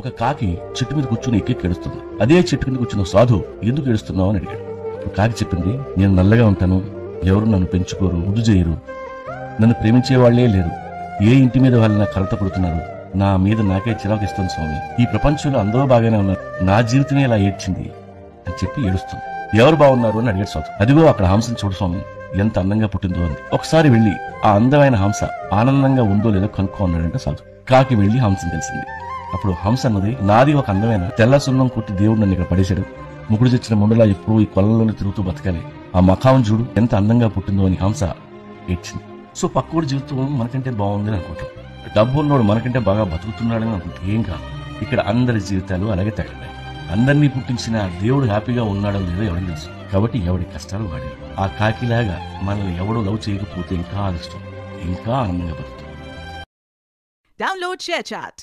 ఒక కాకి చెట్టు మీద కూర్చుని ఎక్కి ఏడుస్తుంది. అదే చెట్టు కింద కూర్చున్న సాధు ఎందుకు ఏడుస్తున్నావు అని అడిగాడు. అప్పుడు కాకి చెప్పింది, నేను నల్లగా ఉంటాను, ఎవరు నన్ను పెంచుకోరు, ముద్దు చేయరు, నన్ను ప్రేమించే వాళ్లే లేరు, ఏ ఇంటి మీద వాళ్ళ నా కలత కొడుతున్నారు, నా మీద నాకే చిరాకు ఇస్తుంది స్వామి, ఈ ప్రపంచంలో అందరూ బాగానే ఉన్నారు, నా జీవితమే ఇలా ఏడ్చింది అని చెప్పి ఏడుస్తుంది. ఎవరు బాగున్నారు అని అడిగాడు సాధు. అదిగో అక్కడ హంసను చూడు స్వామి, ఎంత అందంగా పుట్టిందో అంది. ఒకసారి వెళ్లి ఆ అందమైన హంస ఆనందంగా ఉందో లేదో కనుక్కో అన్నాడంటే సాధు. కాకి వెళ్లి హంసను తెలిసింది. అప్పుడు హంస అన్నది, నాది ఒక అందమైన తెల్ల సున్నం కొట్టి దేవుడు నన్ను ఇక్కడ పడేశాడు, ముగుడు తెచ్చిన ముండలా ఎప్పుడూ ఈ కొలంలోనే తిరుగుతూ బతకాలి, ఆ మఖాం చూడు ఎంత అందంగా పుట్టిందో అని హంస ఏడ్చింది. సో పక్కోడి జీవితం మనకంటే బాగుందని అనుకుంటాం, డబ్బు ఉన్నోడు మనకంటే బాగా బతుకుతున్నాడని అనుకుంటాం. ఏం కాదు, ఇక్కడ అందరి జీవితాలు అలాగే తగిలినాయి. అందరినీ పుట్టించిన దేవుడు హ్యాపీగా ఉన్నాడో లేదో ఎవరికి తెలుసు. కాబట్టి ఎవడి కష్టాలు వాడి. ఆ కాకిలాగా మనల్ని ఎవడో లవ్ చేయకపోతే ఇంకా అదృష్టం, ఇంకా ఆనందంగా బతుకుతాం. Download ShareChat.